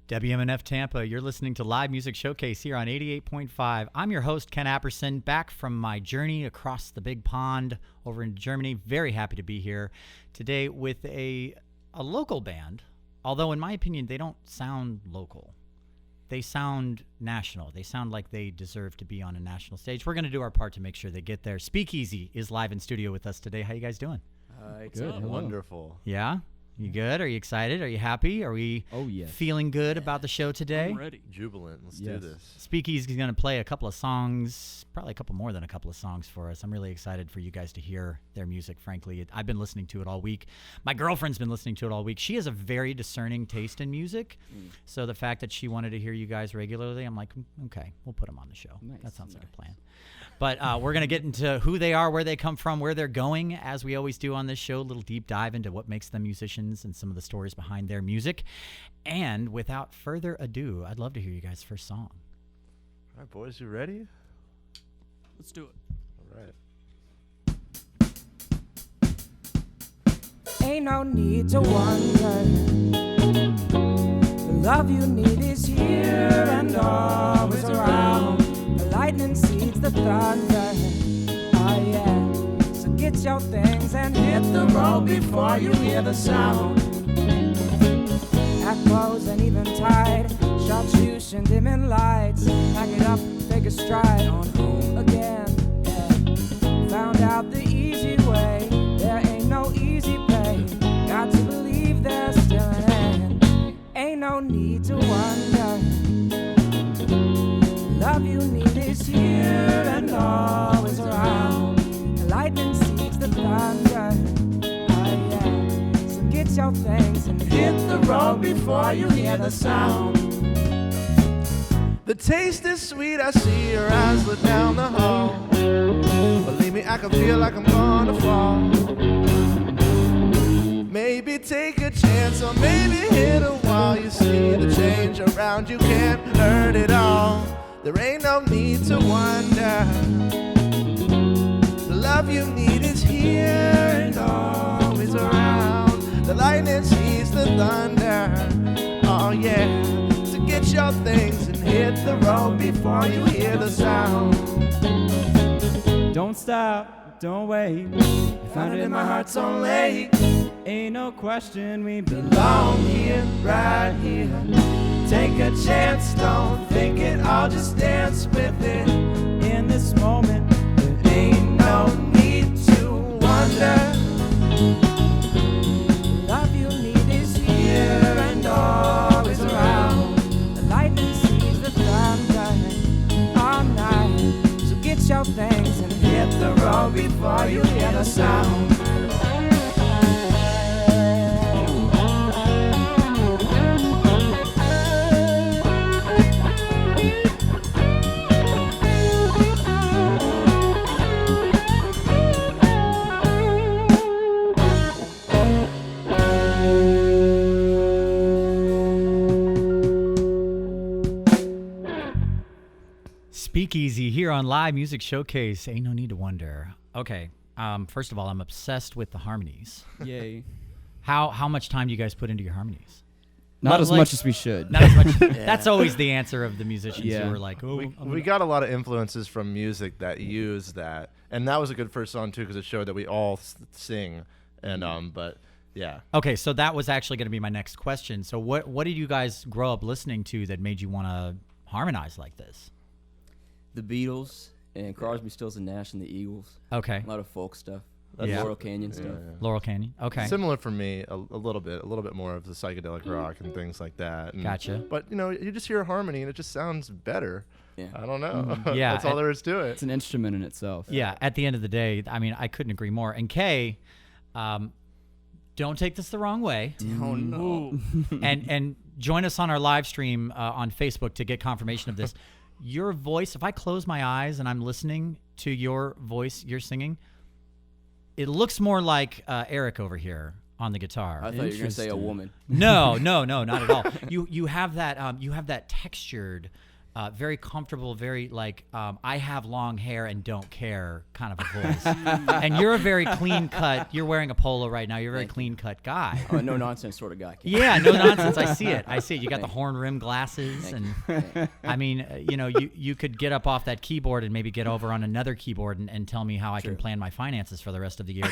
WMNF Tampa, you're listening to Live Music Showcase here on 88.5. I'm your host, Ken Apperson, back from my journey across the big pond over in Germany. Very happy to be here today with a local band, although in my opinion, they don't sound local. They sound national. They sound like they deserve to be on a national stage. We're going to do our part to make sure they get there. Speakeasy is live in studio with us today. How you guys doing? Good. Wonderful. Yeah? You good? Are you excited? Are you happy? Are we feeling good about the show today? I'm ready. Jubilant. Let's do this. Speakeasy is going to play a couple of songs, probably a couple more than a couple of songs for us. I'm really excited for you guys to hear their music, frankly. I've been listening to it all week. My girlfriend's been listening to it all week. She has a very discerning taste in music. So the fact that she wanted to hear you guys regularly, I'm like, okay, we'll put them on the show. Nice, that sounds like a plan. But we're going to get into who they are, where they come from, where they're going, as we always do on this show, a little deep dive into what makes them musicians and some of the stories behind their music. And without further ado, I'd love to hear you guys' first song. All right, boys, you ready? Let's do it. All right. Ain't no need to wonder. The love you need is here and always around. The lightning seeds the thunder. Oh yeah. So get your things and hit the road before you hear the sound. Echoes and even tide, chartreuse and dimming lights. Pack it up, take a stride on home again. Yeah. Found out the easy way. There ain't no easy pay. Got to believe there's still an end. Ain't no need to wonder. Love you need is here and always around. The lightning seeks the thunder. Oh yeah. So get your things and hit the road before you hear the sound. The taste is sweet. I see your eyes look down the hall. Believe me, I can feel like I'm gonna fall. Maybe take a chance or maybe hit a wall. You see the change around you can't hurt it all. There ain't no need to wonder. The love you need is here and always around. The lightning sees the thunder. Oh yeah. So get your things and hit the road before you hear the sound. Don't stop, don't wait. Found it in my heart's own lake. Ain't no question we Belong here, right here. Take a chance, don't think it, I'll just dance with it. in this moment. There ain't no need to wonder. Love you need is here and always around. The lightning sees the thunder all night. So get your things and hit the road before you hear the sound. Speakeasy here on Live Music Showcase. Ain't no need to wonder. Okay, first of all, I'm obsessed with the harmonies. Yay. How much time do you guys put into your harmonies? Not as like- much as we should. Not as much. That's always the answer of the musicians Yeah. who are like, oh, We got a lot of influences from music that use that, and that was a good first song too because it showed that we all sing. And but yeah. Okay, so that was actually going to be my next question. So what did you guys grow up listening to that made you want to harmonize like this? The Beatles and Crosby, Stills and Nash and the Eagles. Okay, A lot of folk stuff. Yeah. Laurel Canyon stuff. Laurel Canyon. Okay, Similar for me, a little bit more of the psychedelic rock and things like that. And, Gotcha. But you just hear a harmony and it just sounds better. Yeah. I don't know. Yeah, That's all there is to it. It's an instrument in itself. yeah. At the end of the day, I mean, I couldn't agree more. And Kay, don't take this the wrong way, Oh no. and join us on our live stream on Facebook to get confirmation of this. Your voice, if I close my eyes and I'm listening to your voice, you're singing, it looks more like Eric over here on the guitar. I thought you were gonna say a woman. No, not at all. You have that textured very comfortable, very like I have long hair and don't care kind of a voice. And you're a very clean cut. You're wearing a polo right now. You're a very clean cut guy. I'm a no nonsense sort of guy. Yeah, no nonsense. I see it. You got the horn rim glasses, and I mean, you could get up off that keyboard and maybe get over on another keyboard and tell me how I can plan my finances for the rest of the year.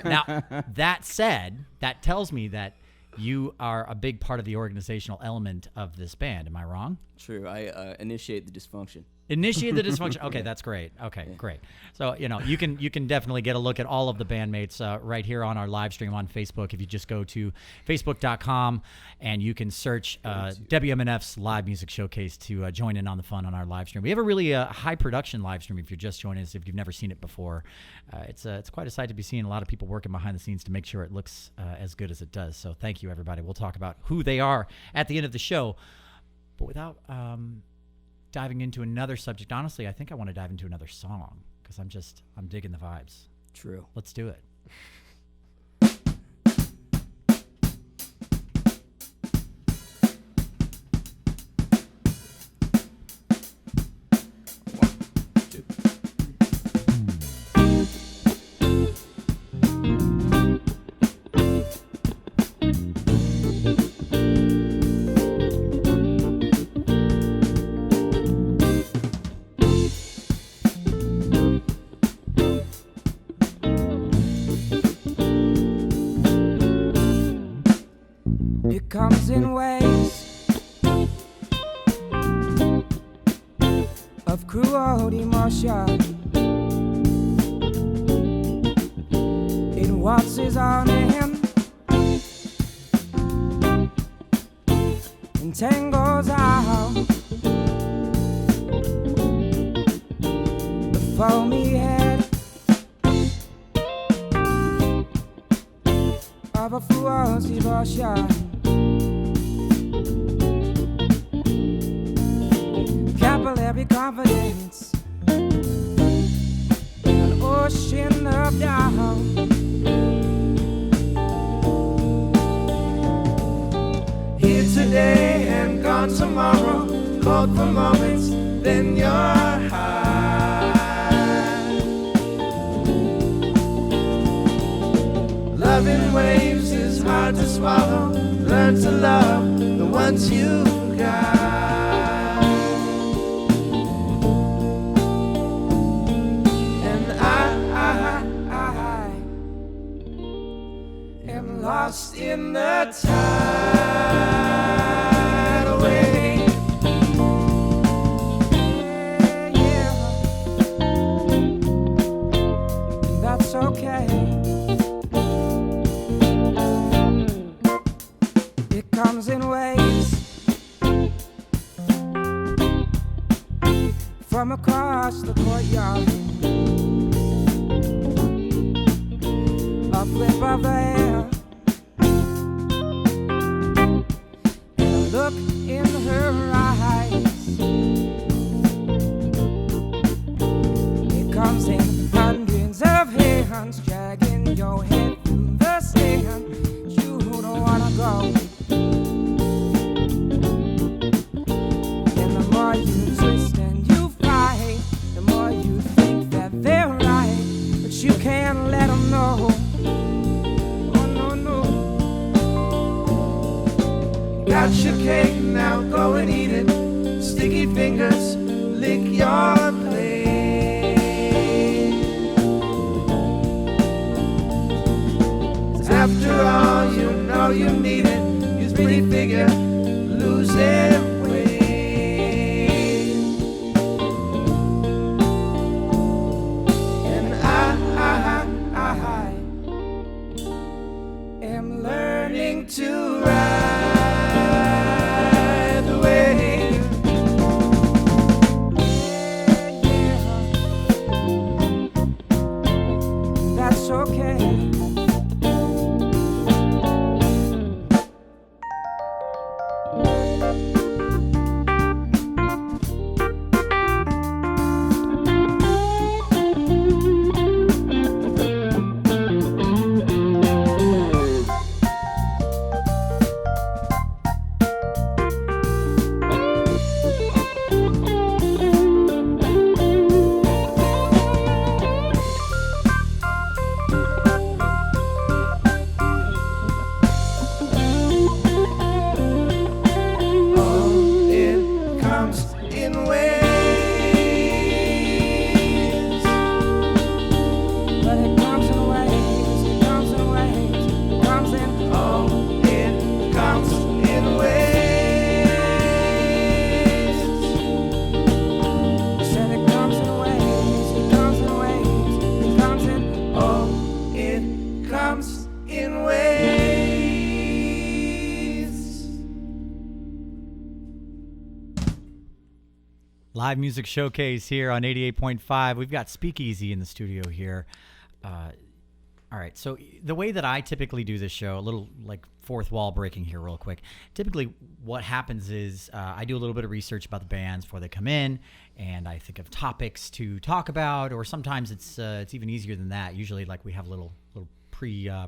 Now, that said, that tells me that you are a big part of the organizational element of this band. Am I wrong? True. I initiate the dysfunction. Initiate the dysfunction. Okay, that's great. Okay, great. So, you can definitely get a look at all of the bandmates right here on our live stream on Facebook. If you just go to facebook.com and you can search WMNF's Live Music Showcase to join in on the fun on our live stream. We have a really high production live stream if you're just joining us, if you've never seen it before. It's quite a sight to be seeing. A lot of people working behind the scenes to make sure it looks as good as it does. So thank you, everybody. We'll talk about who they are at the end of the show. But without diving into another subject, honestly, I think I want to dive into another song because I'm digging the vibes. True. Let's do it. It comes in waves of cruel emotion. It waltzes on in and tangles out the foamy head of a fool's devotion. Capillary confidence in an ocean of doubt. Here today and gone tomorrow, cold for moments, then you're high. Loving waves is hard to swallow. Learn to love the ones you got. Lost in the tidal wave. Yeah, that's okay. It comes in waves from across the courtyard. A flip of the hair, look in her eyes. It comes in hundreds of hands, dragging your head through the sand. You don't wanna go. And the more you twist and you fight, the more you think that they're right, but you can't let them know. Got your cake, now go and eat it. Sticky fingers, lick your plate. After all, you know you need it. Use pretty figure, losing weight. And I am learning to ride the wave. Live Music Showcase here on 88.5. We've got Speakeasy in the studio here. All right, so the way that I typically do this show, a little like fourth wall breaking here real quick. Typically what happens is I do a little bit of research about the bands before they come in, and I think of topics to talk about, or sometimes it's even easier than that. Usually like we have a little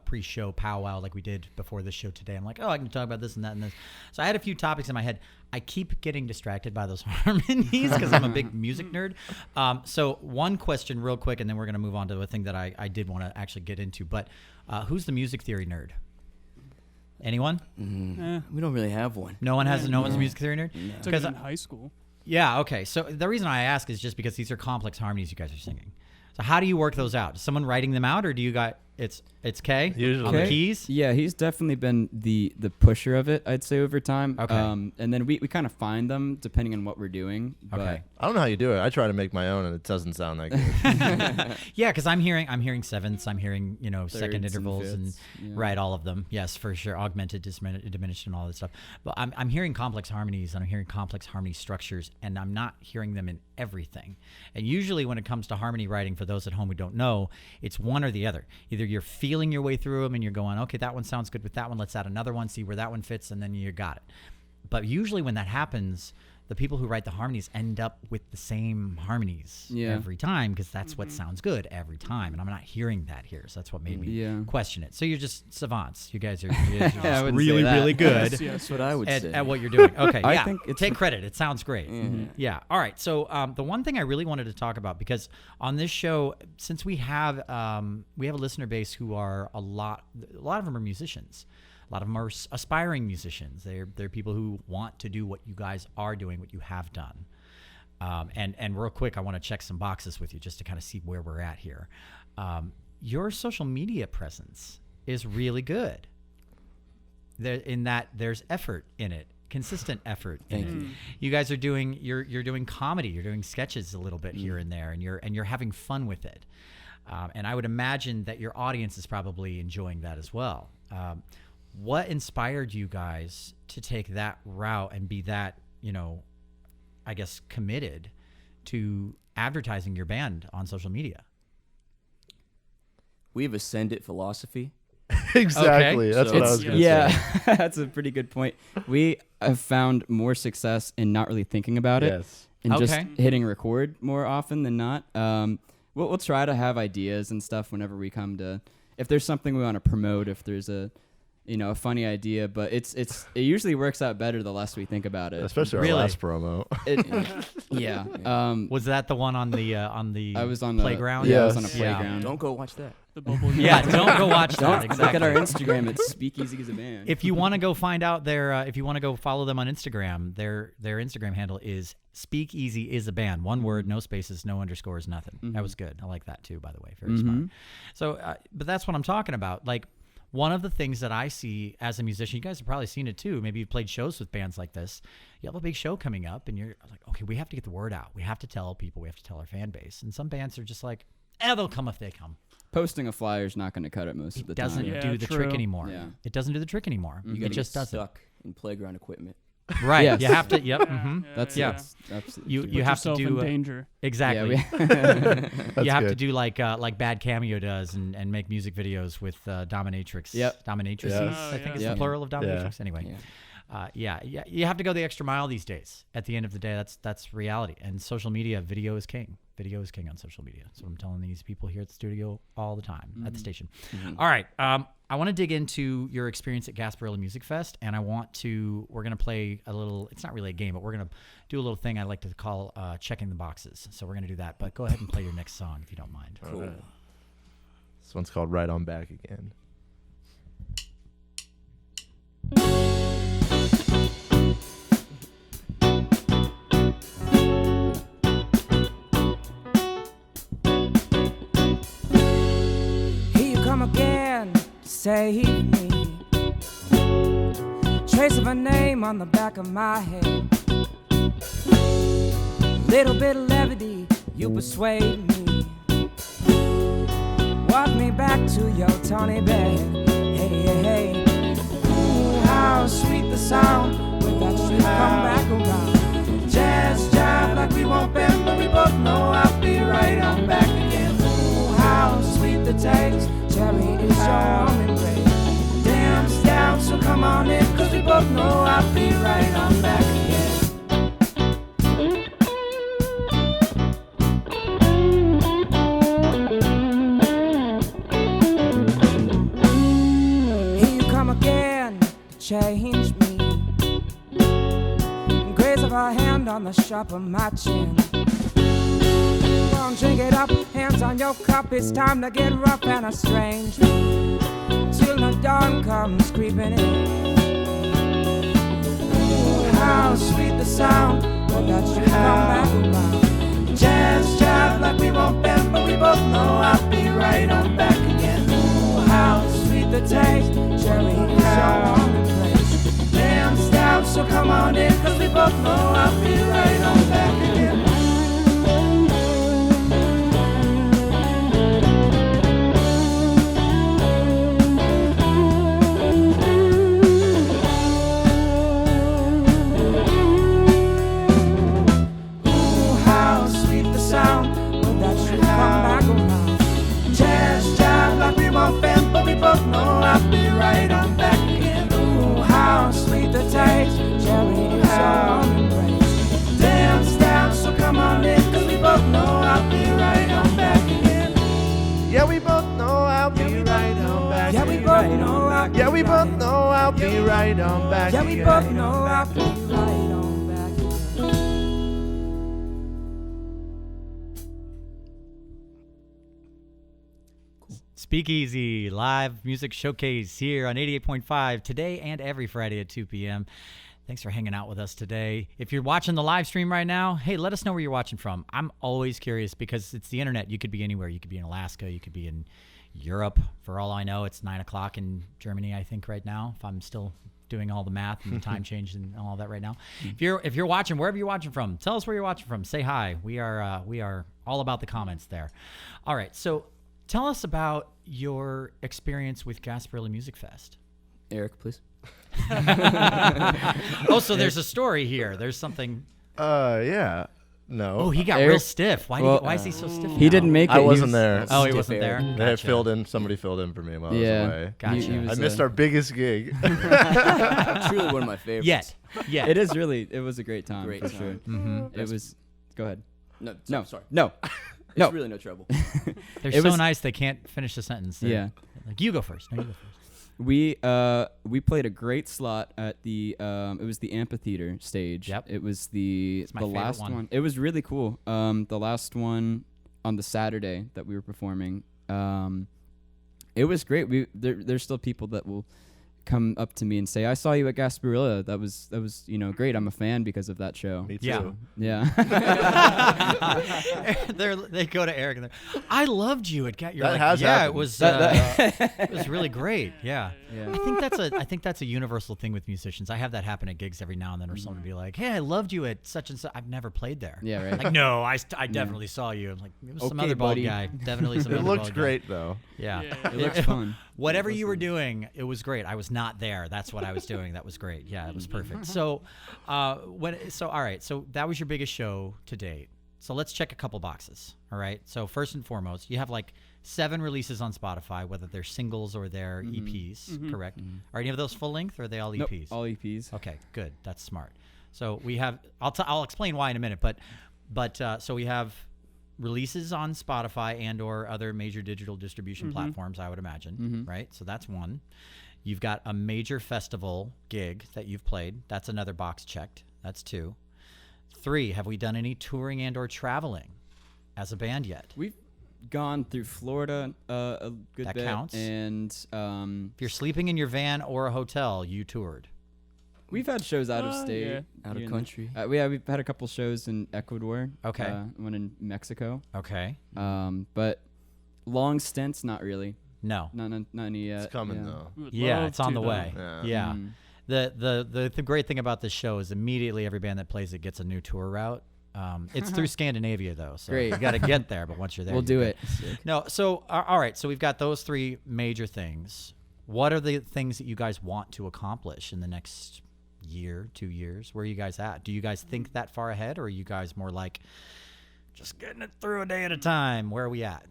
pre-show powwow like we did before this show today. I'm like, oh, I can talk about this and that and this. So I had a few topics in my head. I keep getting distracted by those harmonies because I'm a big music nerd. So one question real quick, and then we're going to move on to a thing that I did want to actually get into. But who's the music theory nerd? Anyone? We don't really have one. No one has. No one's a music theory nerd? Took it in high school. Yeah, okay. So the reason I ask is just because these are complex harmonies you guys are singing. So how do you work those out? Is someone writing them out, or do you got it's Kay Usually. on the keys? Yeah, he's definitely been the pusher of it, I'd say, over time. Okay. And then we kind of find them depending on what we're doing. Okay. I don't know how you do it. I try to make my own, and it doesn't sound that good. Yeah, because I'm hearing sevenths, I'm hearing second Thirds and intervals and fifths, yeah. right, all of them. Yes, for sure, augmented, diminished, and all that stuff. But I'm hearing complex harmonies, and I'm hearing complex harmony structures, and I'm not hearing them in everything. And usually, when it comes to harmony writing, for those at home who don't know, it's one or the other. Either you're feeling your way through them, and you're going, okay, that one sounds good with that one. Let's add another one, see where that one fits, and then you got it. But usually, when that happens, the people who write the harmonies end up with the same harmonies every time, because that's what sounds good every time. And I'm not hearing that here. So that's what made me question it. So you're just savants. You guys are, just I wouldn't really, say that. really good That's what I would say. at what you're doing. Okay, I yeah. think it's Take credit. It sounds great. Yeah. All right. So the one thing I really wanted to talk about, because on this show, since we have a listener base who are a lot of them are musicians. A lot of them are aspiring musicians. They're people who want to do what you guys are doing, what you have done. And real quick, I want to check some boxes with you just to kind of see where we're at here. Your social media presence is really good. In that there's effort in it, consistent effort in it. You guys are doing you're doing comedy. You're doing sketches a little bit here and there, and you're having fun with it. And I would imagine that your audience is probably enjoying that as well. What inspired you guys to take that route and be that, I guess, committed to advertising your band on social media? We have ascendant philosophy. Exactly. Okay. That's So what I was going to say. Yeah, that's a pretty good point. We have found more success in not really thinking about it Yes. and just Okay. hitting record more often than not. We'll try to have ideas and stuff whenever we come to, if there's something we want to promote, if there's a funny idea, but it usually works out better the less we think about it. Especially Really? our last promo. Yeah. Was that the one on the I was on playground? I was on a Yes. Yeah. playground. Don't go watch that. The bubble. Yeah, don't go watch that. Don't Exactly. look at our Instagram. It's Speakeasy is a band. If you want to go find out if you want to go follow them on Instagram, their Instagram handle is Speakeasy is a band. One word, no spaces, no underscores, nothing. That was good. I like that too, by the way. Very smart. So, but that's what I'm talking about. Like, one of the things that I see as a musician, you guys have probably seen it too. Maybe you've played shows with bands like this. You have a big show coming up, and you're like, okay, we have to get the word out. We have to tell people. We have to tell our fan base. And some bands are just like, they'll come if they come. Posting a flyer is not going to cut it most of the It doesn't time. Yeah, do the true. trick anymore. Yeah. It doesn't do the trick anymore. You It gotta just get doesn't. stuck in playground equipment. Right. Yes. You have to. Yep. That's Yeah. that's absolutely. You Put have to yourself do in danger. exactly. Yeah, You have to good. do like Bad Cameo does and make music videos with dominatrix. Yep. Dominatrices. Yes. I think is Yeah. the plural of dominatrix. Yeah. Anyway. Yeah. Yeah. You have to go the extra mile these days. At the end of the day, that's reality. And social media, video is king. Video is king on social media. That's what I'm telling these people here at the studio all the time at the station. All right. I want to dig into your experience at Gasparilla Music Fest, and we're going to play a little, it's not really a game, but we're going to do a little thing I like to call checking the boxes. So we're going to do that. But go ahead and play your next song if you don't mind. Cool. This one's called Right On Back Again. Here you come again to save me. Trace of a name on the back of my head. Little bit of levity, you persuade me. Walk me back to your tawny bed. Hey, hey, hey. Ooh, how sweet the sound when that you come back around. Jazz jive like we won't I'll be right on back again. Here you come again to change me. Grace of her hand on the sharp of my chin. Come on, drink it up, hands on your cup. It's time to get rough and strange till the dawn comes creeping in. Oh, how sweet the sound when that you come back around. Jazz jive like we won't bend, but we both know I'll be right on back again. Oh, how sweet the taste, cherry is your only place. Damn stout, so come on in, 'cause we both know I'll be right on back again. But we both know I'll be right on back again. Ooh, how sweet the taste, cherry is your embrace. Damn stout, so come on in, 'cause we both know I'll be right on back again. Yeah, we both know I'll be right on back. Yeah, we both know I'll be Yeah, we both right. know I'll be right on back. Yeah, we both know I'll be right on back again. Speakeasy live music showcase here on 88.5 today and every Friday at 2 p.m. Thanks for hanging out with us today. If you're watching the live stream right now, hey, let us know where you're watching from. I'm always curious because it's the internet. You could be anywhere. You could be in Alaska. You could be in Europe. For all I know, it's 9 o'clock in Germany, I think, right now, if I'm still doing all the math and the time change and all that right now. If you're watching, wherever you're watching from, tell us where you're watching from. Say hi. We are all about the comments there. All right, so tell us about your experience with Gasparilla Music Fest. Eric, please. Oh, so there's a story here. There's something. Yeah. No. Oh, he got Eric- real stiff. Why is he so stiff? He now? didn't make it. I He wasn't was- there. Oh, he Stiff wasn't there. Eric. They had Gotcha. filled in. Somebody filled in for me while I was Yeah. away. Gotcha. He I was, missed our biggest gig. Truly one of my favorites. Yet. It is really. It was a great time Great for time. sure. Mm-hmm. It was. Go ahead. No, No. sorry. No. It's No. really no trouble. They're It so was- nice they can't finish the sentence. They're Yeah. Like, you go first. No, you go first. We played a great slot at the it was the amphitheater stage. Yep. It was the my the favorite last one. one. It was really cool. The last one on the Saturday that we were performing. It was great. There's still people that will come up to me and say, "I saw you at Gasparilla. That was great. I'm a fan because of that show." Me too. Yeah. Yeah. They go to Eric and they're, I loved you at You're That like, has yeah, happened. it was That- it was really great. Yeah. Yeah. I think that's a universal thing with musicians. I have that happen at gigs every now and then, where someone would be like, "Hey, I loved you at such and such." I've never played there. Yeah, right. Like, no, I definitely saw you. I'm like, it was some Okay, other bald buddy. guy. Definitely some It other looked bald great guy. though. Yeah. Yeah. It looks fun. Whatever you were doing, it was great. I was not there. That's what I was doing. That was great. Yeah, it was perfect. So, all right. So that was your biggest show to date. So let's check a couple boxes. All right. So first and foremost, you have like 7 releases on Spotify, whether they're singles or they're EPs. Correct? Are any of those full length or are they all Nope, EPs? all EPs. Okay, good. That's smart. So we have. I'll explain why in a minute. But so we have releases on Spotify and or other major digital distribution platforms, I would imagine, right? So that's one. You've got a major festival gig that you've played. That's another box checked. That's 2. 3, have we done any touring and or traveling as a band yet? We've gone through Florida a good That bit. counts. And If you're sleeping in your van or a hotel, you toured. we've had shows out of state. yeah. Out of here and country. there. We've had a couple shows in Ecuador. Okay. One in Mexico. Okay. But long stints, not really. No. Not any yet. It's coming yeah. though. We would Yeah, love it's on to, the though. way. Yeah. Yeah. Mhm. The great thing about this show is immediately every band that plays it gets a new tour route. It's through Scandinavia though, so Great. you got to get there. But once you're there, We'll you're do good. it. No, so all right. So we've got those 3 major things. What are the things that you guys want to accomplish in the next year, 2 years? Where are you guys at? Do you guys think that far ahead, or are you guys more like just getting it through a day at a time? Where are we at?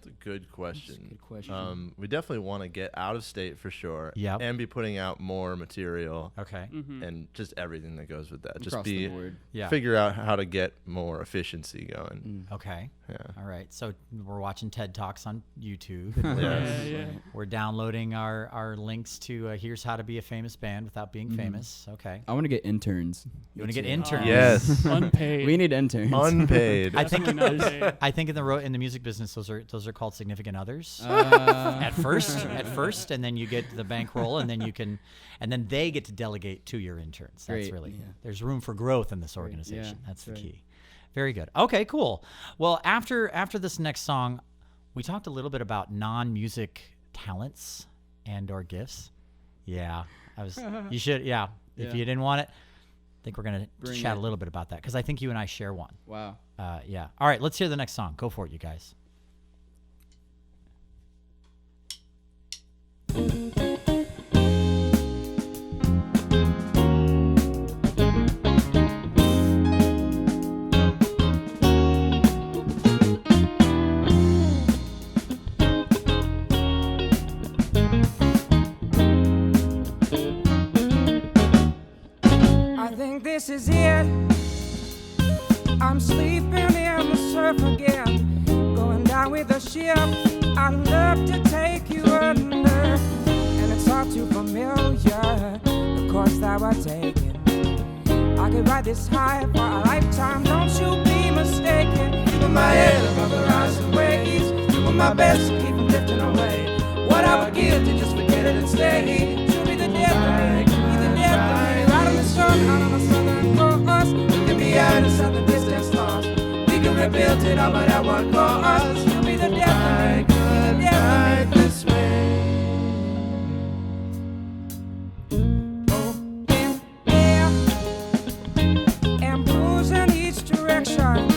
It's a good question. That's a good question. We definitely want to get out of state for sure. Yep. And be putting out more material Okay. and just everything that goes with that. Across Just the be board. Yeah. figure out how to get more efficiency going. Okay. Yeah. All right. So we're watching TED Talks on YouTube. Yeah. We're downloading our links to here's how to be a famous band without being famous. Okay. I want to get interns. You want to get interns? Yes. Unpaid. We need interns. Unpaid. I think Definitely not paid. I think in the music business those are called significant others. Uh, At first, and then you get the bankroll, and then they get to delegate to your interns. That's Great, really yeah. there's room for growth in this organization. yeah, that's the that's right. key. Very good. Okay, cool. Well, after this next song, we talked a little bit about non-music talents and/or gifts. Yeah, you should. Yeah, if Yeah. you didn't want it, I think we're gonna Bring chat it. a little bit about that because I think you and I share one. wow. Yeah. All right, let's hear the next song. Go for it, you guys. I think this is it. I'm sleeping in the surf again, going down with the ship. I'd love to take you under, and it's all too familiar, the course that we're taking. I could ride this high for a lifetime, don't you be mistaken. Keeping my head above the rising waves, doing my best to keep from drifting away. What I would give to just forget it and stay. She'll be the death of me, be the death of me. Right on the sun, out on the southern coast, looking behind us at the distance lost. We can rebuild it all, but at what cost? She'll be the death of me, be the death of me. This way. Open air and blues in each direction.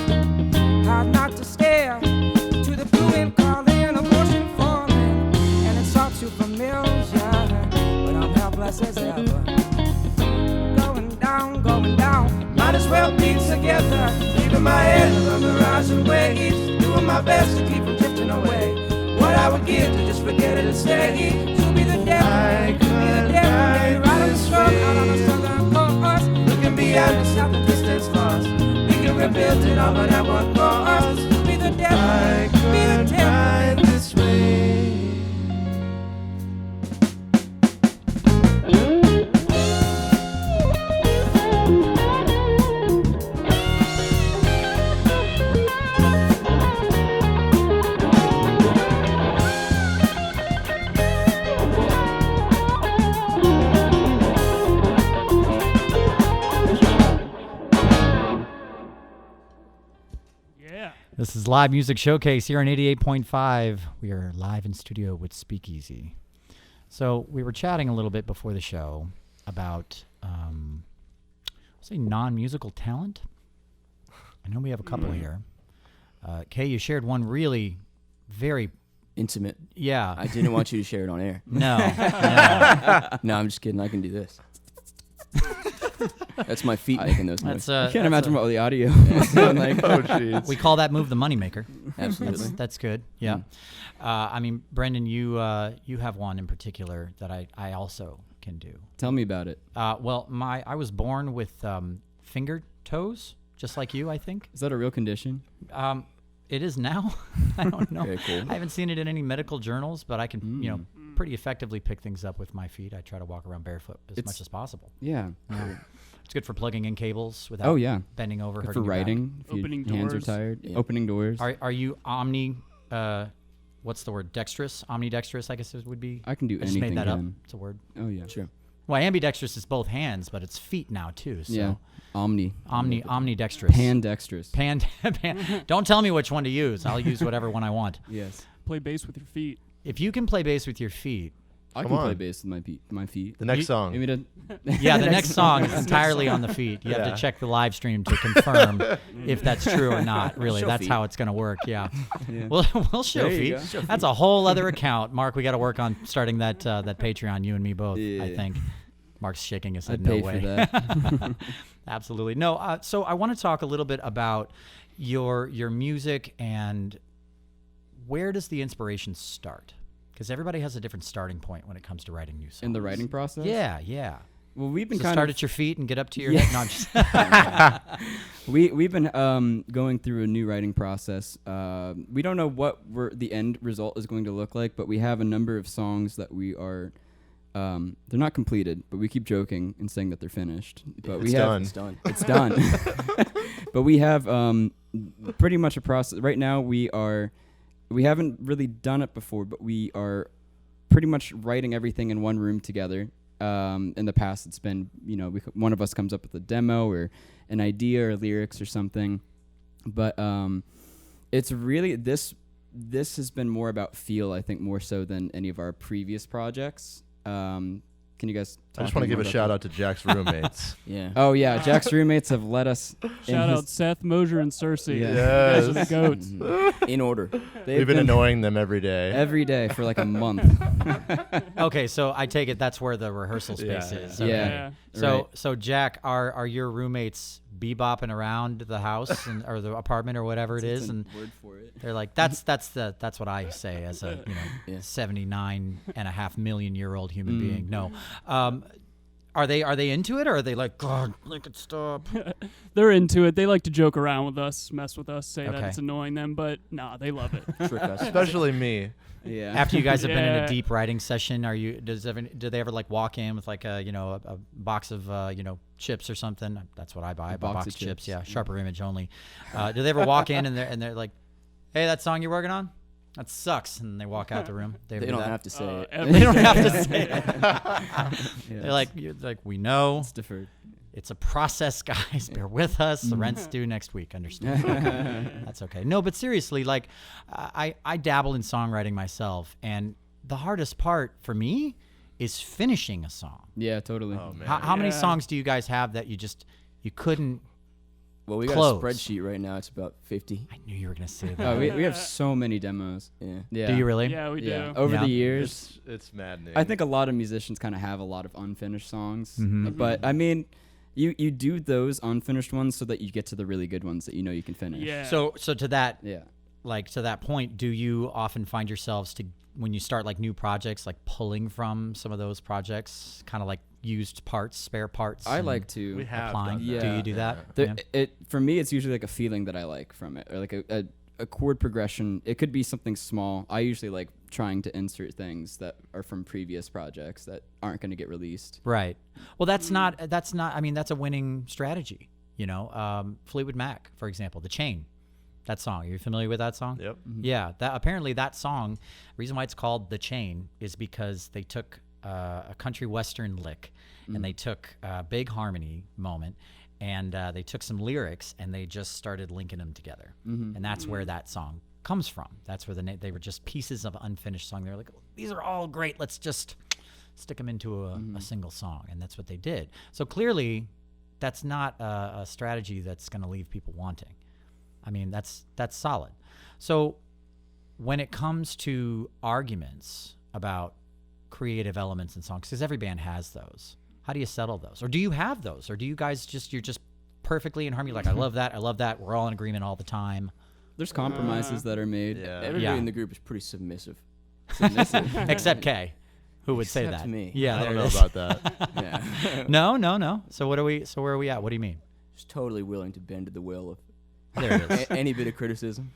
Hard not to stare to the blue and calling, the ocean falling, and it's all too familiar, but I'm helpless as ever. Going down, might as well be together. Keeping my head above the rising waves, doing my best to keep from drifting away. What I would give to just forget it and stay. To be the death, be the death, right on the stroke, out on the southern coast, looking beyond us at the distance lost. We can rebuild it all, but at what cost? To be the death, be the death this way. Yeah. This is Live Music Showcase here on 88.5. We are live in studio with Speakeasy. So we were chatting a little bit before the show about, say, non-musical talent. I know we have a couple here. Kay, you shared one really very, Intimate. yeah. I didn't want you to share it on air. No. No, I'm just kidding. I can do this. That's my feet making those That's noises. I can't imagine what the audio sound like. Oh, jeez. we call that move the moneymaker. Absolutely. That's good. Yeah. I mean, Brendan, you have one in particular that I also can do. Tell me about it. Well, I was born with finger toes, just like you, I think. Is that a real condition? It is now. I don't know. Very cool. I haven't seen it in any medical journals, but I can, pretty effectively pick things up with my feet. I try to walk around barefoot as much as possible. Yeah. It's good for plugging in cables without Oh yeah. bending over, Good hurting for your back. writing. If Opening your hands are doors. tired. Yeah. Opening doors. Are you what's the word? Dexterous? Omnidextrous, I guess it would be. I can do I just anything. made that up. Ken. It's a word. Oh yeah. Sure. Well, ambidextrous is both hands, but it's feet now too. So Yeah. omnidextrous. Pandextrous. Pan. Don't tell me which one to use. I'll use whatever one I want. Yes. Play bass with your feet. If you can play bass with your feet, I Come can play on. bass with my feet. The next You- song. You mean to? yeah, the next song is entirely on the feet. You have Yeah. to check the live stream to confirm if that's true or not. Really, Show that's feet. how it's going to work. Yeah, Yeah. we'll show There you feet. go. That's a whole other account. Mark, we got to work on starting that Patreon. You and me both. I Yeah. think. Mark's shaking his head. I'd No pay way. for that. Absolutely. No, so I want to talk a little bit about your music and where does the inspiration start? Because everybody has a different starting point when it comes to writing new songs. In the writing process? Yeah. Well, we've been So kind start of at your feet and get up to your head. No, I'm just we've been going through a new writing process. We don't know what the end result is going to look like, but we have a number of songs that we are. They're not completed, but we keep joking and saying that they're finished. But It's done. It's done. It's done. But we have pretty much a process. Right now, we haven't really done it before, but we are pretty much writing everything in one room together. In the past, it's been, one of us comes up with a demo or an idea or lyrics or something. But it's really, this has been more about feel, I think, more so than any of our previous projects. Can you guys I just want to give a shout out to Jack's roommates. Yeah. Oh, yeah. Jack's roommates have let us. Shout out Seth, Mosier, and Cersei. Yeah. You guys are the Yes. goats. In order. We've been annoying them every day. every day for like a month. okay. So I take it that's where the rehearsal space Yeah. is. Yeah. Okay. Yeah. So Right. so Jack, are your roommates bebopping around the house or the apartment or whatever it is, and word for it. they're like, that's what I say as a Yeah. 79.5 million year old human being. No, are they into it, or are they like, God, make it stop? They're into it. They like to joke around with us, mess with us, say Okay. that it's annoying them, but nah, they love it. Trick us. Especially me. Yeah. After you guys have been in a Yeah. deep writing session, do they ever like walk in with like a box of chips or something? That's what I buy. I buy box of chips. Yeah, sharper image only. Do they ever walk in and they're like, hey, that song you're working on? That sucks, and they walk out the room. They They do don't that? have to say it. Every They don't day. have to say it. Yeah, They're like, we know it's deferred. it's a process, guys. Bear with us. The rent's due next week. Understand? Okay. That's okay. No, but seriously, like, I dabble in songwriting myself, and the hardest part for me is finishing a song. Yeah, totally. Oh, man. How many Yeah. songs do you guys have that you couldn't? Well, we got Close. a spreadsheet right now. It's about 50. I knew you were gonna say that. Oh, we have so many demos. Yeah. Yeah. Do you really? Yeah, we do. Yeah. Over Yeah. the years, It's maddening. I think a lot of musicians kind of have a lot of unfinished songs. Mhm. But I mean, you do those unfinished ones so that you get to the really good ones that you know you can finish. Yeah. So to that Yeah. to that point, do you often find yourselves when you start like new projects, like pulling from some of those projects, kind of like used parts, spare parts? I and like to. we have applying? done Do that. you do that? The, Yeah. it for me, it's usually like a feeling that I like from it, or like a chord progression. It could be something small. I usually like trying to insert things that are from previous projects that aren't going to get released. Right. Well, that's not. I mean, that's a winning strategy. Fleetwood Mac, for example, The Chain. That song. Are you familiar with that song? Yep. Yeah. Apparently that song. Reason why it's called The Chain is because they took a country western lick, and they took a big harmony moment, and they took some lyrics and they just started linking them together, and that's where that song comes from. That's where they were just pieces of unfinished song. They were like, these are all great. Let's just stick them into a single song, and that's what they did. So clearly, that's not a strategy that's going to leave people wanting. I mean, that's solid. So when it comes to arguments about creative elements in songs, because every band has those, how do you settle those? Or do you have those? Or do you guys you're just perfectly in harmony? Like, I love that. We're all in agreement all the time. There's compromises that are made. Yeah. Everybody Yeah. in the group is pretty submissive. Except Kay, who would say Except that. me. Yeah, I there don't it know is. about that. Yeah. No. So where are we at? What do you mean? Just totally willing to bend to the will of There it is. any bit of criticism.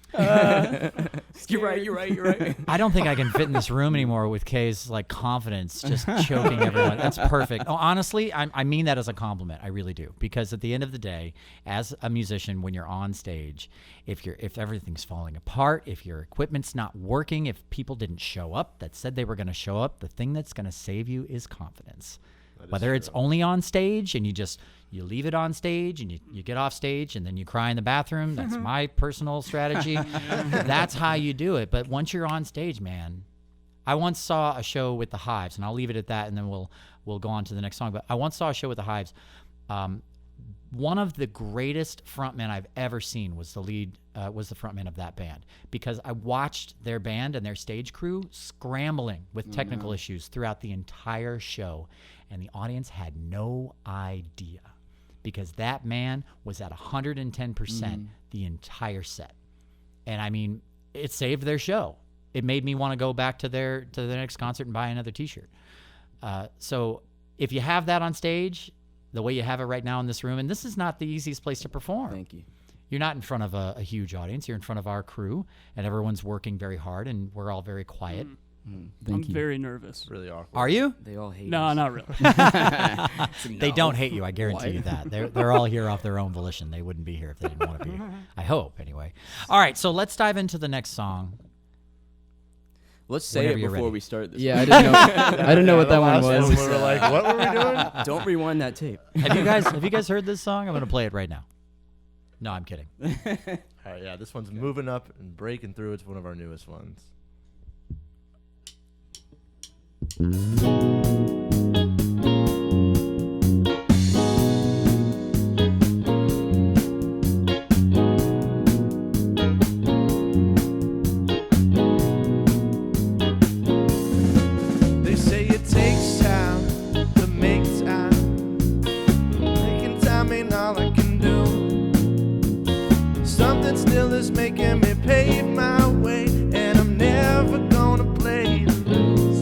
You're right. I don't think I can fit in this room anymore with Kay's like confidence, just choking everyone. That's perfect. Oh, honestly, I mean that as a compliment. I really do, because at the end of the day, as a musician, when you're on stage, if everything's falling apart, if your equipment's not working, if people didn't show up that said they were going to show up, the thing that's going to save you is confidence. Whether it's only on stage and you leave it on stage and you get off stage and then you cry in the bathroom. That's my personal strategy. That's how you do it. But once you're on stage, man, I once saw a show with the Hives, and I'll leave it at that, and then we'll go on to the next song. But I once saw a show with the Hives. One of the greatest frontmen I've ever seen was the frontman of that band, because I watched their band and their stage crew scrambling with technical issues throughout the entire show, and the audience had no idea, because that man was at 110% the entire set. And I mean, it saved their show. It made me want to go back to their next concert and buy another T-shirt. So if you have that on stage, the way you have it right now in this room, and this is not the easiest place to perform. Thank you. You're not in front of a huge audience. You're in front of our crew, and everyone's working very hard, and we're all very quiet. I'm very nervous. It's really awkward. Are you? They all hate No, us. not really. They don't hate you. I guarantee you that. They're all here off their own volition. They wouldn't be here if they didn't want to be here. I hope, anyway. All right, so let's dive into the next song. Let's say Whenever it you're before ready. we start this. Yeah, I didn't know. I didn't know what that one Last was. we were like, what were we doing? Don't rewind that tape. Have you guys heard this song? I'm going to play it right now. No, I'm kidding. All right, yeah, this one's moving up and breaking through. It's one of our newest ones. They say it takes time to make time. Making time ain't all I can do. Something still is making me pave my way, and I'm never gonna play to lose.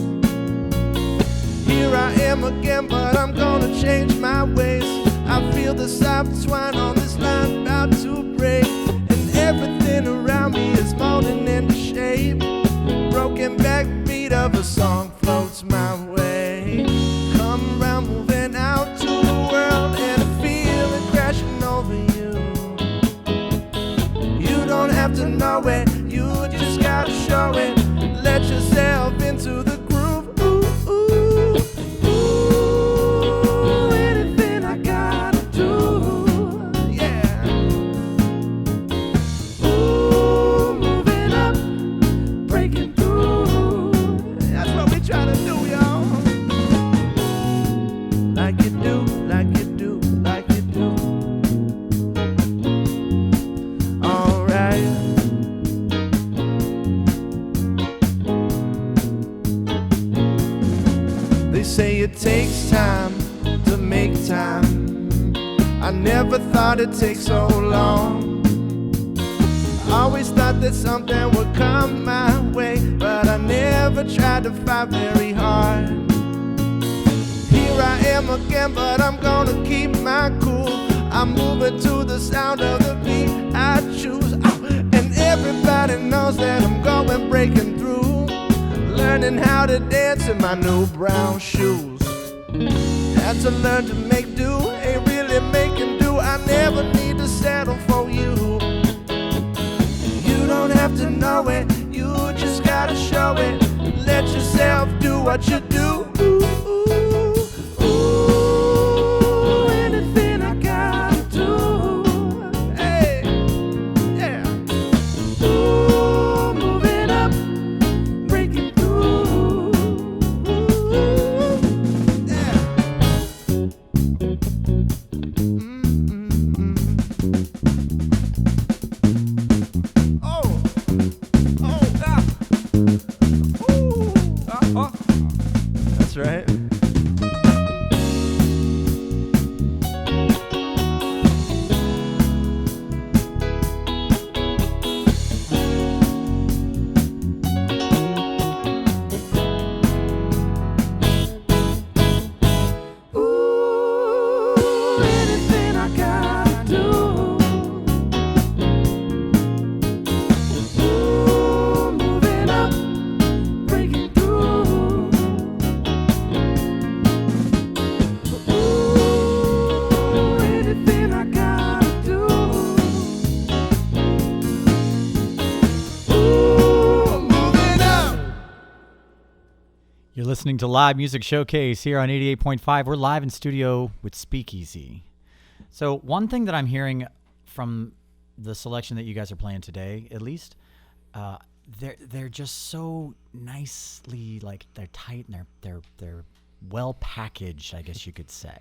Here I am again, but I'm gonna change my ways. I feel the soft twine on this line about to break, and everything around me is molding into shape. Broken backbeat of a song floats my way. Come around, moving out to the world, and I feel it crashing over you. You don't have to know it, you just gotta show it. Let yourself into the groove. Ooh, ooh, ooh, anything I gotta do, yeah. Ooh, moving up, breaking through. That's what we try to do, y'all. Like you do, like you do, like you do. Alright. They say it takes time to make time. I never thought it'd take so long. Always thought that something would come my way, but I never tried to fight very hard. Here I am again, but I'm gonna keep my cool. I'm moving to the sound of the beat I choose. Oh, and everybody knows that I'm going breaking through. Learning how to dance in my new brown shoes. Had to learn to make do, ain't really making do. I never need to settle for you. You don't have to know it, you just gotta show it. Let yourself do what you do. Ooh, ooh, ooh, anything I gotta do. Hey, yeah. Ooh, moving up, breaking through. Yeah. Oh, oh, ah. Ooh, That's right. ooh, anything I gotta do. Ooh, moving up, breaking through. Ooh, anything I gotta do. Ooh, moving up. You're listening to Live Music Showcase here on 88.5. We're live in studio with Speakeasy. So one thing that I'm hearing from the selection that you guys are playing today, at least, they're just so nicely, like, they're tight and they're well packaged, I guess you could say.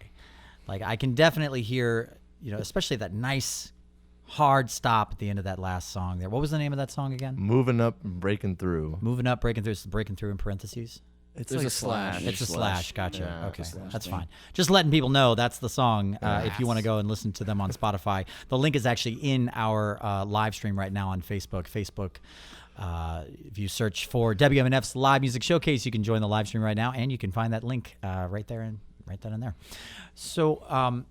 Like, I can definitely hear, especially that nice hard stop at the end of that last song there. What was the name of that song again? Moving up and breaking through. Moving up, breaking through. It's breaking through in parentheses. It's There's like a slash. It's a slash. Gotcha. Yeah, Okay, it's a slash that's thing. fine. Just letting people know that's the song. If you want to go and listen to them on Spotify, the link is actually in our live stream right now on Facebook. If you search for WMNF's Live Music Showcase, you can join the live stream right now, and you can find that link right there and right then and there. So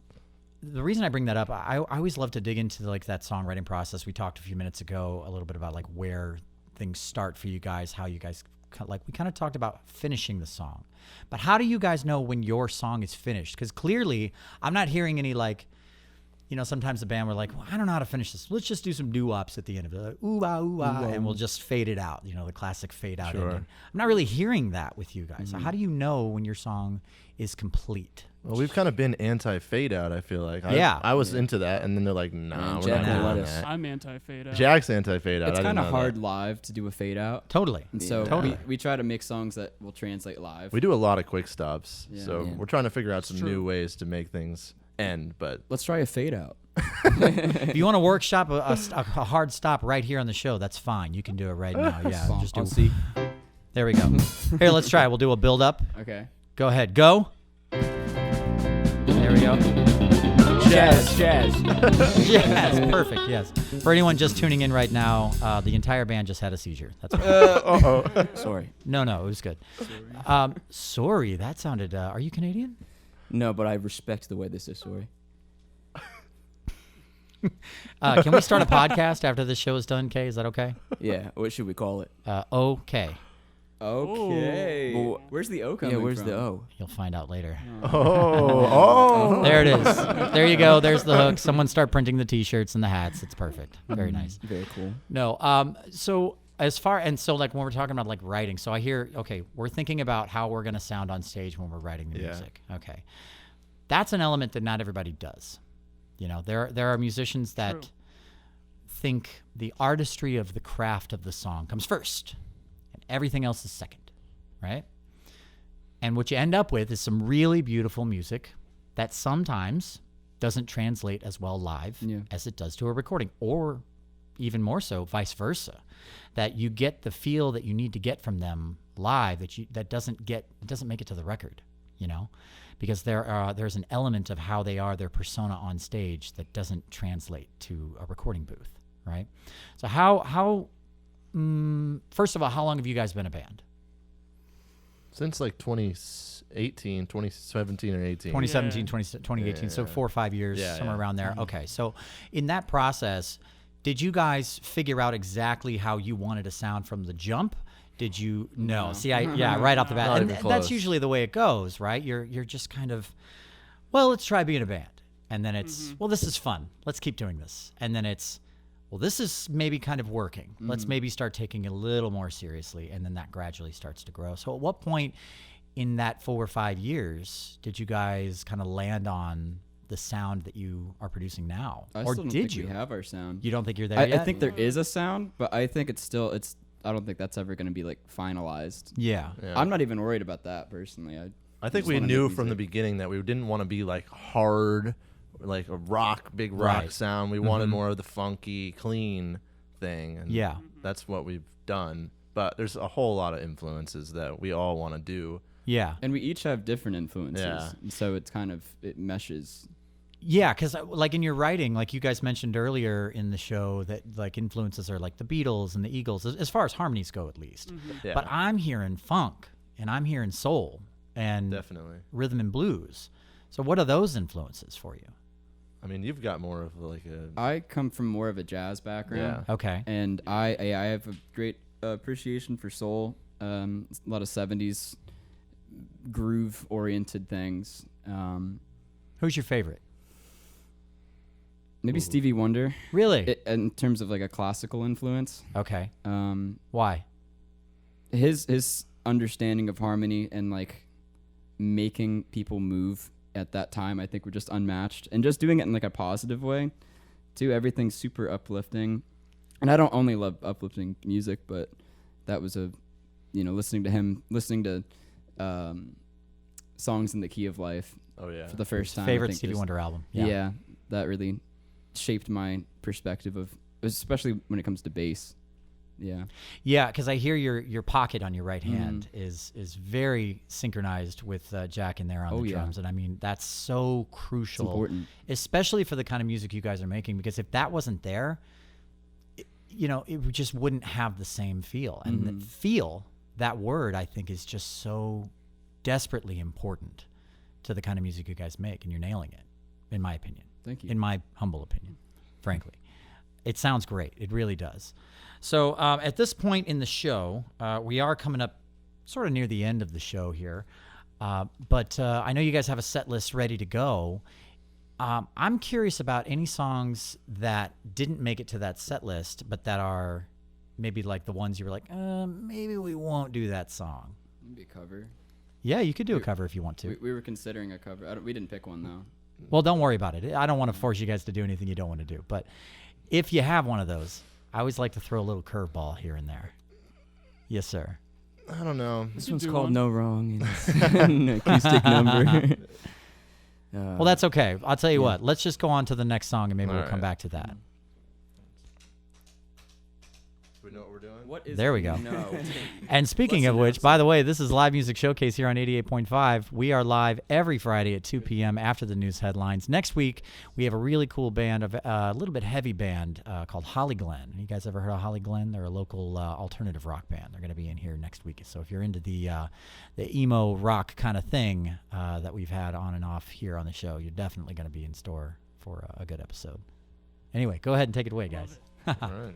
the reason I bring that up, I always love to dig into like that songwriting process. We talked a few minutes ago a little bit about like where things start for you guys, how you guys like we kind of talked about finishing the song. But how do you guys know when your song is finished? Because clearly I'm not hearing any like, you know, sometimes the band were like, well, I don't know how to finish this. Let's just do some doo-wops at the end of it. Like, ooh, ah, and we'll just fade it out. You know, the classic fade out ending. I'm not really hearing that with you guys. So how do you know when your song is complete? Well, we've kind of been anti-fade out, I feel like. I was into that, and then they're like, nah, we're Jack not won't doing let us. that. I'm anti-fade out. Jack's anti-fade out. It's I didn't kind of know hard that. live to do a fade out. Totally. And so Totally. we try to make songs that will translate live. We do a lot of quick stops, Yeah. so Yeah. we're trying to figure out It's some true. new ways to make things end, but Let's try a fade out. If you want to workshop a hard stop right here on the show, that's fine. You can do it right now. Yeah, just do. I'll see. There we go. Here, let's try it. We'll do a build up. Okay. Go ahead. Go. There we go. Jazz. Yes, perfect. Yes. For anyone just tuning in right now, the entire band just had a seizure. That's right. Sorry. No, it was good. Sorry, that sounded. Are you Canadian? No, but I respect the way this is. Sorry. Can we start a podcast after this show is done, Kay? Is that okay? Yeah. What should we call it? Okay. Okay. Well, Where's the O coming Yeah. Where's from? the O? You'll find out later. oh. There it is. There you go. There's the hook. Someone start printing the T-shirts and the hats. It's perfect. Very nice. Very cool. No. So as far and so like when we're talking about like writing, so I hear okay, we're thinking about how we're gonna sound on stage when we're writing the Yeah. music. Okay, that's an element that not everybody does. You know, there are musicians that True. think the artistry of the craft of the song comes first, and everything else is second, right? And what you end up with is some really beautiful music that sometimes doesn't translate as well live Yeah. as it does to a recording, or even more so, vice versa. That you get the feel that you need to get from them live that doesn't make it to the record, you know, because there's an element of how they are, their persona on stage that doesn't translate to a recording booth, right? So first of all, how long have you guys been a band? Since like 2018, 2017 or 18. 2017, 2018, so Yeah. 4 or 5 years, Yeah, somewhere yeah. around there. Okay, so in that process, did you guys figure out exactly how you wanted to sound from the jump? Did you no? See, right off the bat, Not and even that's close. usually the way it goes, right? You're just kind of, well, let's try being a band, and then it's, well, this is fun. Let's keep doing this, and then it's, well, this is maybe kind of working. Let's maybe start taking it a little more seriously, and then that gradually starts to grow. So, at what point in that 4 or 5 years did you guys kind of land on the sound that you are producing now, I or still don't did think you? we have our sound. You don't think you're there I yet? think there is a sound, but I think it's I don't think that's ever going to be like finalized. Yeah. Yeah. I'm not even worried about that personally. I think just we wanna knew make from the music. beginning that we didn't want to be like hard, like a big rock Right. sound. We wanted more of the funky, clean thing. And Yeah. that's what we've done. But there's a whole lot of influences that we all want to do. Yeah. And we each have different influences. Yeah. And so it's kind of, it meshes. Yeah, because like in your writing, like you guys mentioned earlier in the show, that like influences are like the Beatles and the Eagles, as far as harmonies go, at least. Yeah, But I'm hearing funk, and I'm hearing soul, and definitely. rhythm and blues. So what are those influences for you? I mean, you've got more of like a I come from more of a jazz background. Yeah. Okay. And I have a great appreciation for soul. A lot of 70s groove oriented things. Who's your favorite? Maybe Stevie Wonder Really? in terms of like a classical influence. Okay. Um, Why? his understanding of harmony and like making people move at that time, I think, were just unmatched, and just doing it in like a positive way too. Everything's super uplifting, and I don't only love uplifting music, but that was listening to songs in the key of life oh yeah. for the first time. I Favorite think Stevie just- Wonder album? Yeah, that really shaped my perspective of, especially when it comes to bass. Yeah. Yeah, because I hear your pocket on your right hand is very synchronized with Jack in there on Oh, the yeah. drums, and I mean that's so It's crucial, important. especially for the kind of music you guys are making. Because if that wasn't there, it just wouldn't have the same feel. And the feel, that word, I think, is just so desperately important to the kind of music you guys make, and you're nailing it, in my opinion. Thank you. In my humble opinion, frankly. It sounds great. It really does. So at this point in the show, we are coming up sort of near the end of the show here. But I know you guys have a set list ready to go. I'm curious about any songs that didn't make it to that set list, but that are maybe like the ones you were like, maybe we won't do that song. Maybe a cover. Yeah, you could do a cover if you want to. We were considering a cover. We didn't pick one, though. Well, don't worry about it. I don't want to force you guys to do anything you don't want to do. But if you have one of those, I always like to throw a little curveball here and there. Yes, sir. I don't know. This You one's do called one. No Wrong. And it's an acoustic number. Well, that's okay. I'll tell you what. Let's just go on to the next song, and maybe we'll All come right. back to that. Do we know what we're doing? What is There we go. No. And speaking of which, by the way, this is Live Music Showcase here on 88.5. We are live every Friday at 2 p.m. after the news headlines. Next week, we have a really cool band, a little bit heavy band called Holly Glen. You guys ever heard of Holly Glen? They're a local alternative rock band. They're going to be in here next week. So if you're into the emo rock kind of thing that we've had on and off here on the show, you're definitely going to be in store for a good episode. Anyway, go ahead and take it away, guys. All right.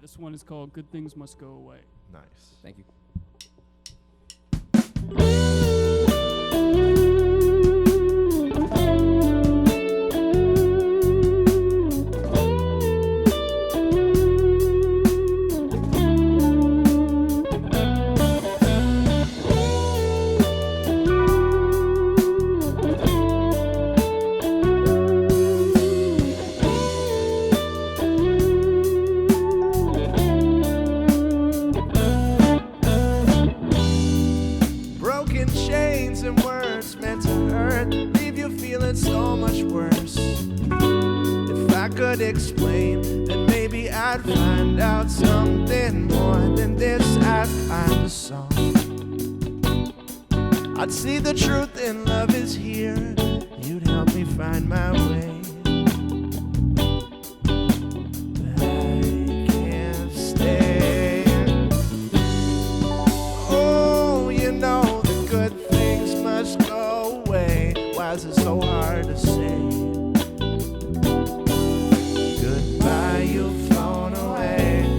This one is called Good Things Must Go Away. Nice. Thank you. Broken chains and words meant to hurt leave you feeling so much worse. If I could explain, then maybe I'd find out something more than this as kind of song. I'd see the truth in love is here. You'd help me find my way. But I can't stay. Oh, you know the good things must go away. Why is it so hard to say? Goodbye, you've flown away.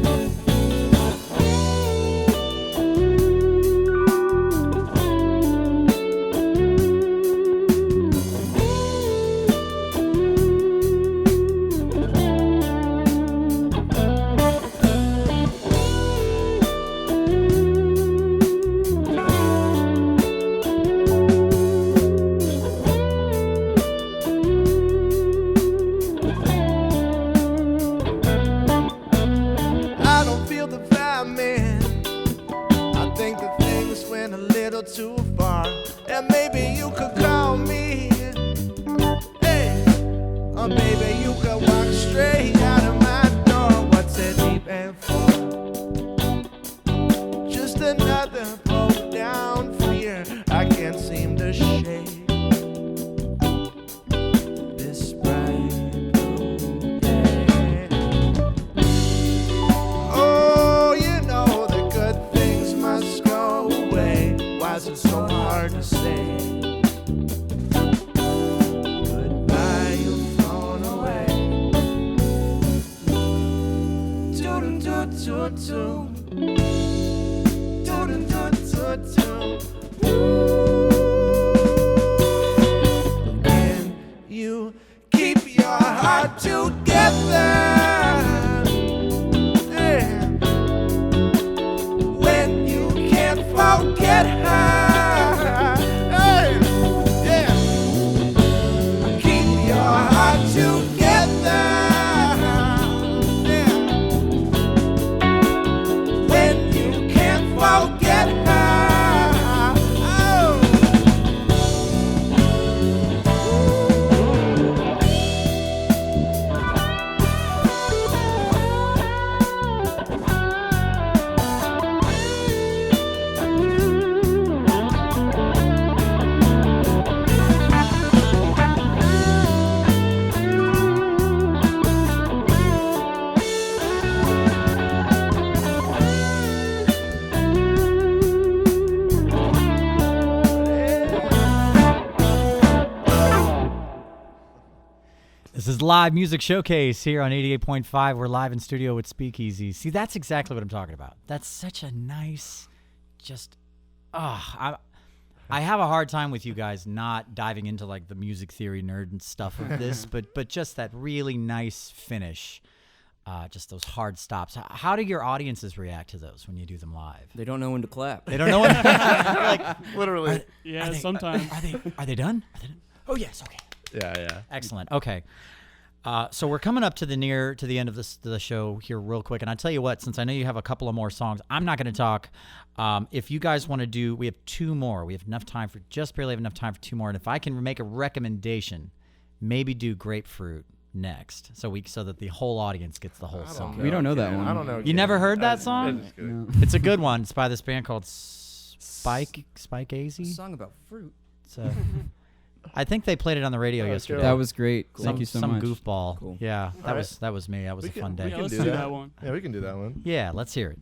I don't feel the vibe, man. I think that things went a little too far, and maybe you could call me. Hey, or maybe you could walk straight out of my door. What's it deep and far? Just another broke down fear I can't seem to shake. This bright blue day. Oh, you know the good things must go away. Why is it so hard to say? Goodbye, you've flown away. Doo-doo-doo-doo-doo. Doo-doo-doo-doo-doo. Can you keep your heart together? When you can't forget her. Hey, yeah. Keep your heart together. Yeah. When you can't forget her. Oh. Live Music Showcase here on 88.5. We're live in studio with Speakeasy. See, that's exactly what I'm talking about. That's such a nice, I have a hard time with you guys not diving into like the music theory nerd and stuff of this, but just that really nice finish, just those hard stops. How do your audiences react to those when you do them live? They don't know when to clap. They don't know when. Like Literally. Sometimes. Are they done? Oh yes, okay. Yeah. Excellent. Okay. So we're coming up to the end of the show here real quick. And I tell you what, since I know you have a couple of more songs, I'm not going to talk. If you guys want to do, we have two more. We have barely have enough time for two more. And if I can make a recommendation, maybe do Grapefruit next. So that the whole audience gets the whole song. We don't know that one. I don't know. You never heard that song? No. It's a good one. It's by this band called Spike A AZ. song about fruit. So I think they played it on the radio yesterday. That was great. Thank you so some much. goofball. Cool. Yeah, that All was me. That was a fun day. Yeah, let's do that one. Yeah, we can do that one. Yeah, let's hear it.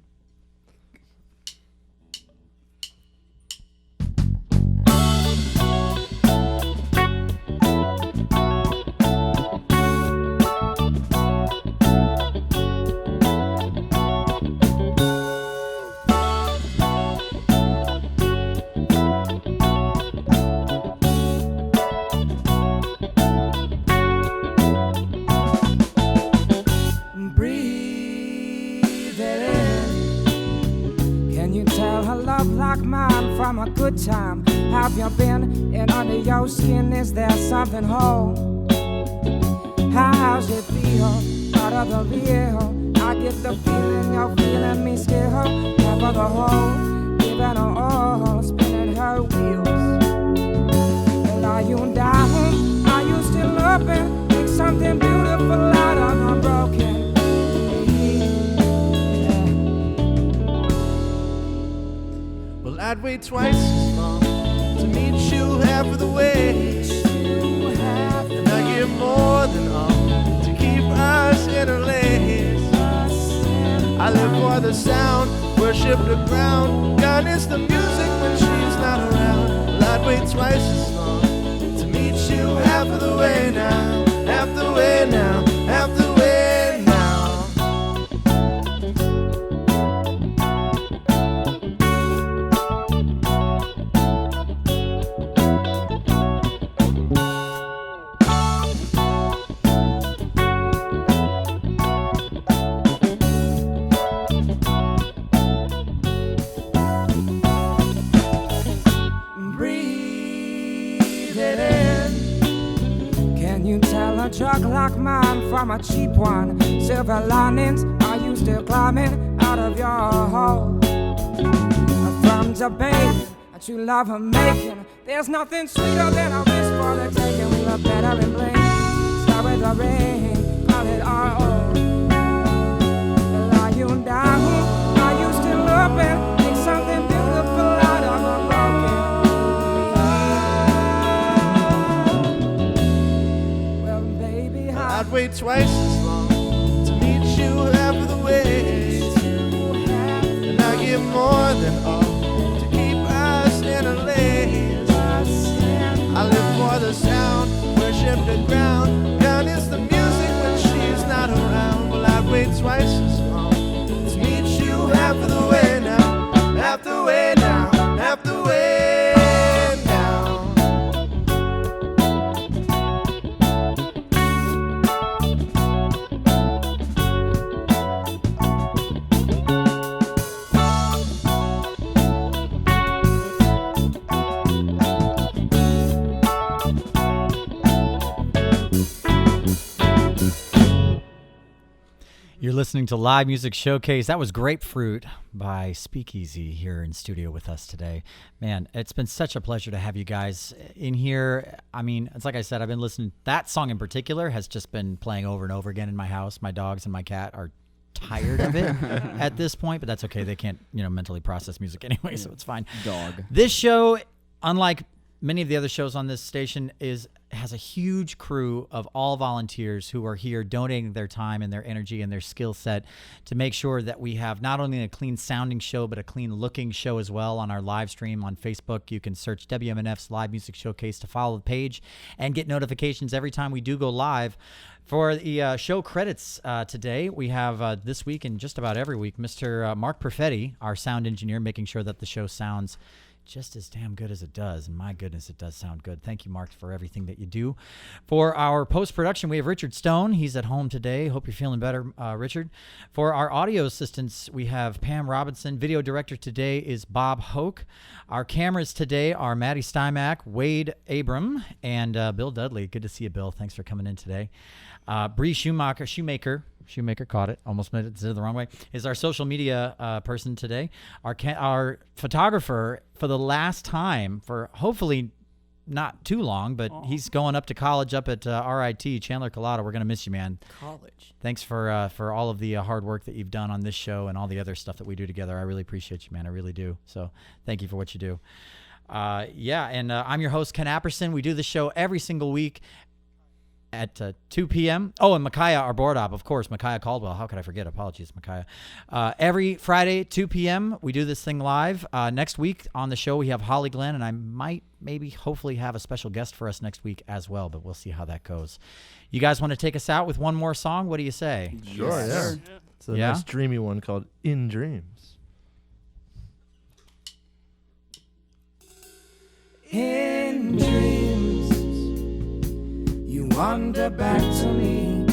From a good time, have you been in under your skin? Is there something whole? How's it feel out of the real? I get the feeling you're feeling me still. Never the whole, giving her all, spinning her wheels. And are you down? Are you still open? Make something beautiful out of a broken. I'd wait twice as long to meet you half of the way. And I give more than all to keep us interlaced. I live for the sound, worship the ground. God is the music when she's not around. Well, I'd wait twice as long to meet you half of the way now. Half the way now, half the way now. Truck like mine from a cheap one. Silver linings, are you still climbing out of your hole? From the baby that you love her making, there's nothing sweeter than a wish for the taking. We look better in bling. Start with the rain, call it our own. Well, are you down? Are you still open? Make something beautiful out of a broken. I'd wait twice as long to meet you half of the way. And I give more than all to keep us interlaced. I live for the sound, worship the ground. God is the music when she's not around. Well, I'd wait twice as long to meet you half of the way now. Half the way now, half the way now. You're listening to Live Music Showcase. That was Grapefruit by Speakeasy here in studio with us today. Man, it's been such a pleasure to have you guys in here. I mean, it's like I said, I've been listening. That song in particular has just been playing over and over again in my house. My dogs and my cat are tired of it at this point, but that's okay. They can't, mentally process music anyway, so it's fine. Dog. This show, unlike many of the other shows on this station, is has a huge crew of all volunteers who are here donating their time and their energy and their skill set to make sure that we have not only a clean sounding show, but a clean looking show as well on our live stream on Facebook. You can search WMNF's Live Music Showcase to follow the page and get notifications every time we do go live. For the show credits today, we have this week and just about every week, Mr. Mark Perfetti, our sound engineer, making sure that the show sounds just as damn good as it does. And my goodness, it does sound good. Thank you, Mark, for everything that you do. For our post-production, we have Richard Stone. He's at home today. Hope you're feeling better, Richard. For our audio assistants, we have Pam Robinson. Video director today is Bob Hoke. Our cameras today are Maddie Stymack, Wade Abram, and Bill Dudley. Good to see you, Bill. Thanks for coming in today. Bree Shoemaker caught it. Almost made it the wrong way. Is our social media person today. Our photographer for the last time for hopefully not too long, but he's going up to college up at RIT. Chandler Collada, we're gonna miss you, man. College. Thanks for all of the hard work that you've done on this show and all the other stuff that we do together. I really appreciate you, man. I really do. So thank you for what you do. And I'm your host, Ken Apperson. We do the show every single week at 2 p.m. Oh, and Micaiah, our board op, of course, Micaiah Caldwell. How could I forget? Apologies, Micaiah. Every Friday, 2 p.m., we do this thing live. Next week on the show, we have Holly Glenn, and I might, hopefully have a special guest for us next week as well, but we'll see how that goes. You guys want to take us out with one more song? What do you say? Sure, yeah. It's a nice dreamy one called In Dreams. In dreams, you wander back to me,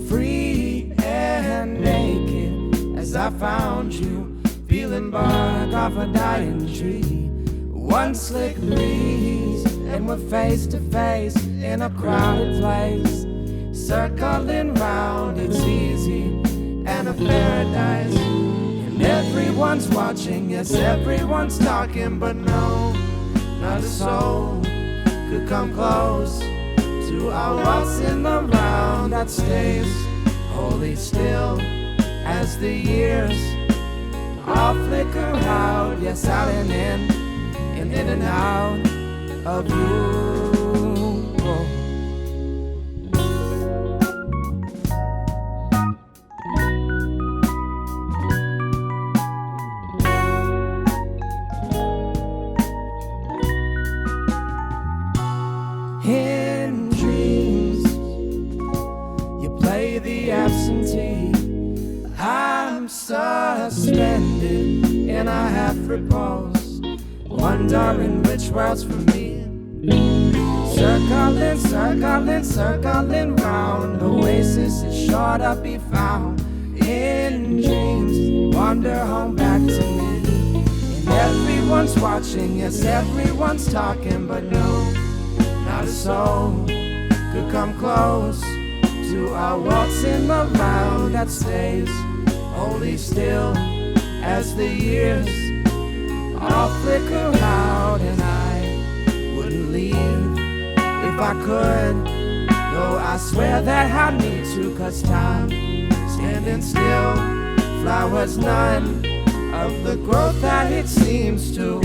free and naked, as I found you, peeling bark off a dying tree. One slick breeze, and we're face to face in a crowded place, circling round, it's easy, and a paradise. And everyone's watching, yes, everyone's talking, but no, not a soul could come close to our waltzing around that stays wholly still as the years all flicker out, yes, out and in and out of you. In dreams, you play the absentee. I'm suspended in a half repose, wondering which world's for me. Circling, circling, circling round, oasis is sure to be found. In dreams, wander home back to me. And everyone's watching, yes, everyone's talking, but no, not a soul could come close to our waltzing around that stays wholly still as the years all flicker out. And I wouldn't leave if I could, though I swear that I need to, 'cause time standing still flowers none of the growth that it seems to.